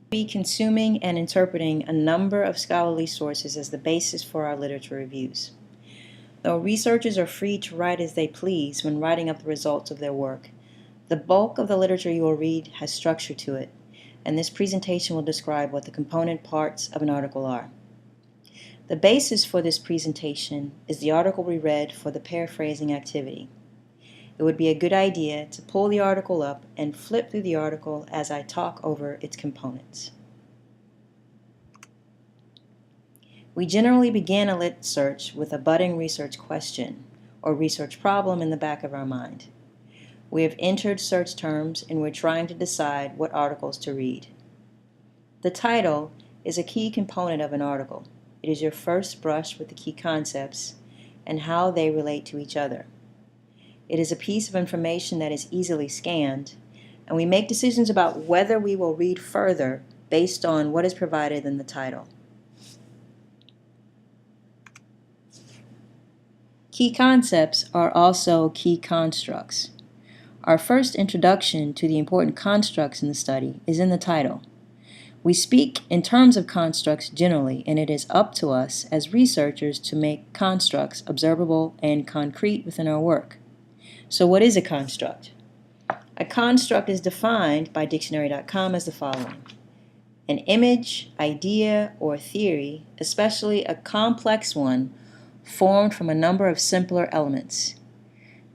Be consuming and interpreting a number of scholarly sources as the basis for our literature reviews. Though researchers are free to write as they please when writing up the results of their work, the bulk of the literature you will read has structure to it, and this presentation will describe what the component parts of an article are. The basis for this presentation is the article we read for the paraphrasing activity. It would be a good idea to pull the article up and flip through the article as I talk over its components. We generally begin a lit search with a budding research question or research problem in the back of our mind. We have entered search terms and we're trying to decide what articles to read. The title is a key component of an article. It is your first brush with the key concepts and how they relate to each other. It is a piece of information that is easily scanned, and we make decisions about whether we will read further based on what is provided in the title. Key concepts are also key constructs. Our first introduction to the important constructs in the study is in the title. We speak in terms of constructs generally, and it is up to us as researchers to make constructs observable and concrete within our work. So what is a construct? A construct is defined by dictionary.com as the following: an image, idea, or theory, especially a complex one, formed from a number of simpler elements.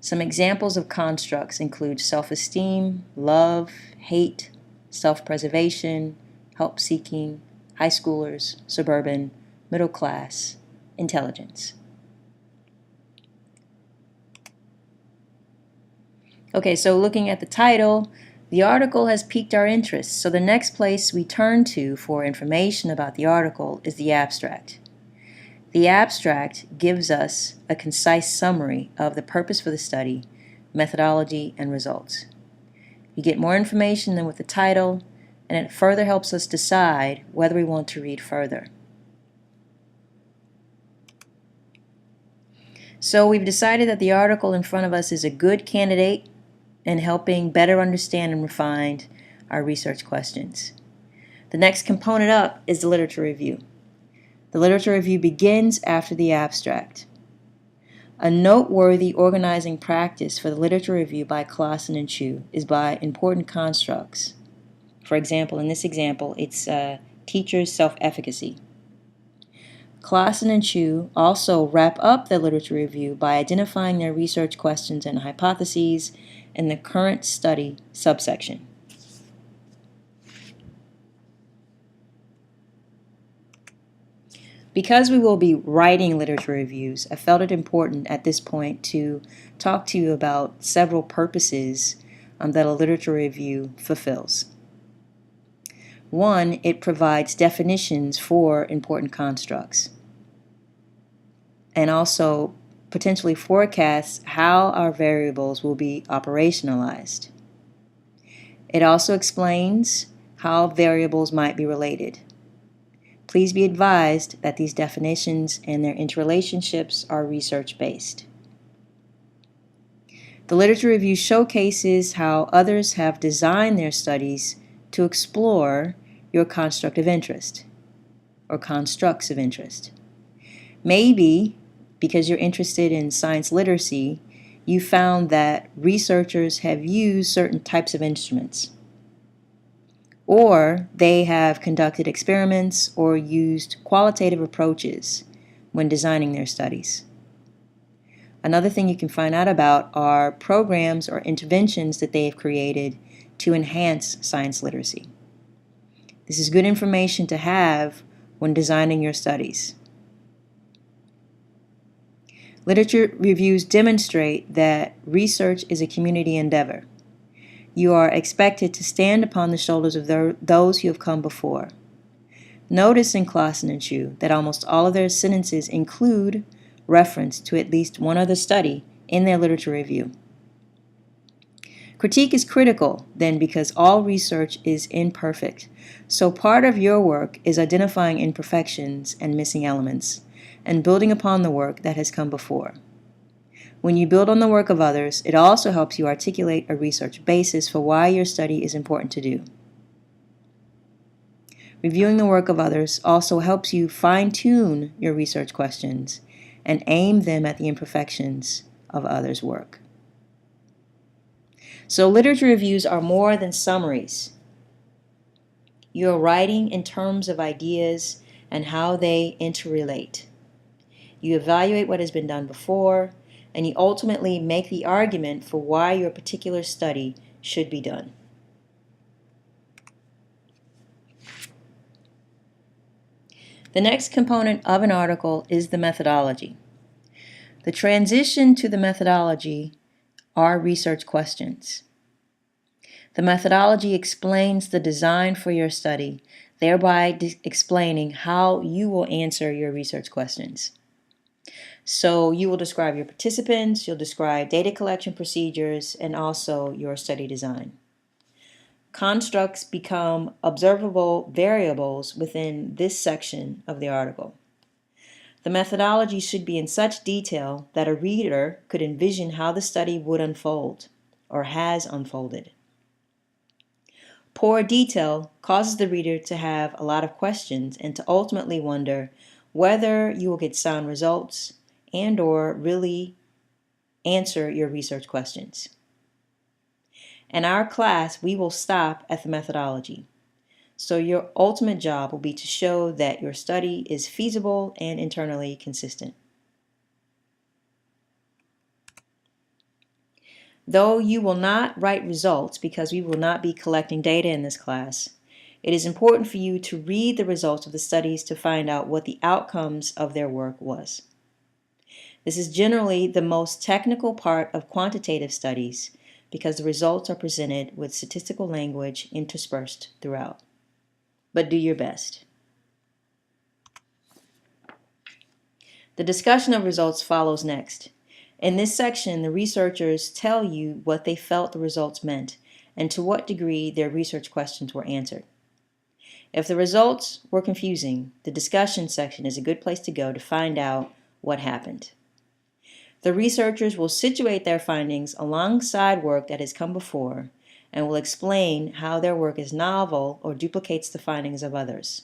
Some examples of constructs include self-esteem, love, hate, self-preservation, help-seeking, high schoolers, suburban, middle class, intelligence. Okay, so looking at the title, the article has piqued our interest, so the next place we turn to for information about the article is the abstract. The abstract gives us a concise summary of the purpose for the study, methodology, and results. You get more information than with the title, and it further helps us decide whether we want to read further. So we've decided that the article in front of us is a good candidate in helping better understand and refine our research questions. The next component up is the literature review. The literature review begins after the abstract. A noteworthy organizing practice for the literature review by Claassen and Chu is by important constructs. For example, in this example, it's teachers' self-efficacy. Claassen and Chu also wrap up the literature review by identifying their research questions and hypotheses in the current study subsection. Because we will be writing literature reviews, I felt it important at this point to talk to you about several purposes that a literature review fulfills. One, it provides definitions for important constructs and also potentially forecasts how our variables will be operationalized. It also explains how variables might be related. Please be advised that these definitions and their interrelationships are research-based. The literature review showcases how others have designed their studies to explore your construct of interest or constructs of interest. Maybe because you're interested in science literacy, you found that researchers have used certain types of instruments, or they have conducted experiments or used qualitative approaches when designing their studies. Another thing you can find out about are programs or interventions that they have created to enhance science literacy. This is good information to have when designing your studies. Literature reviews demonstrate that research is a community endeavor. You are expected to stand upon the shoulders of those who have come before. Notice in Claassen and Chu that almost all of their sentences include reference to at least one other study in their literature review. Critique is critical, then, because all research is imperfect. So part of your work is identifying imperfections and missing elements, and building upon the work that has come before. When you build on the work of others, it also helps you articulate a research basis for why your study is important to do. Reviewing the work of others also helps you fine-tune your research questions and aim them at the imperfections of others' work. So literature reviews are more than summaries. You're writing in terms of ideas and how they interrelate. You evaluate what has been done before, and you ultimately make the argument for why your particular study should be done. The next component of an article is the methodology. The transition to the methodology are research questions. The methodology explains the design for your study, thereby explaining how you will answer your research questions. So you will describe your participants, you'll describe data collection procedures, and also your study design. Constructs become observable variables within this section of the article. The methodology should be in such detail that a reader could envision how the study would unfold or has unfolded. Poor detail causes the reader to have a lot of questions and to ultimately wonder whether you will get sound results and/or really answer your research questions. In our class, we will stop at the methodology. So your ultimate job will be to show that your study is feasible and internally consistent. Though you will not write results because we will not be collecting data in this class, it is important for you to read the results of the studies to find out what the outcomes of their work was. This is generally the most technical part of quantitative studies because the results are presented with statistical language interspersed throughout. But do your best. The discussion of results follows next. In this section, the researchers tell you what they felt the results meant and to what degree their research questions were answered. If the results were confusing, the discussion section is a good place to go to find out what happened. The researchers will situate their findings alongside work that has come before and will explain how their work is novel or duplicates the findings of others.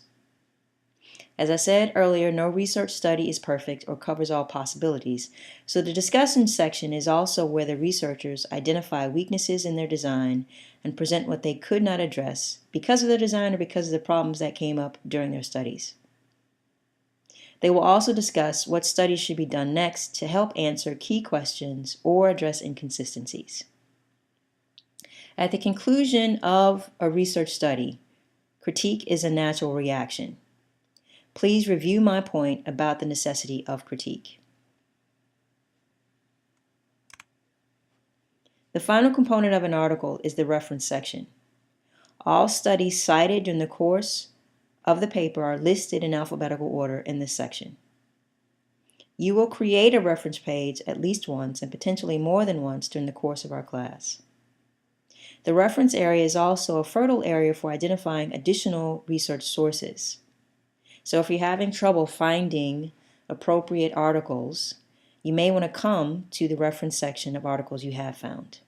As I said earlier, no research study is perfect or covers all possibilities, so the discussion section is also where the researchers identify weaknesses in their design and present what they could not address because of their design or because of the problems that came up during their studies. They will also discuss what studies should be done next to help answer key questions or address inconsistencies. At the conclusion of a research study, critique is a natural reaction. Please review my point about the necessity of critique. The final component of an article is the reference section. All studies cited during the course of the paper are listed in alphabetical order in this section. You will create a reference page at least once and potentially more than once during the course of our class. The reference area is also a fertile area for identifying additional research sources. So if you're having trouble finding appropriate articles, you may want to come to the reference section of articles you have found.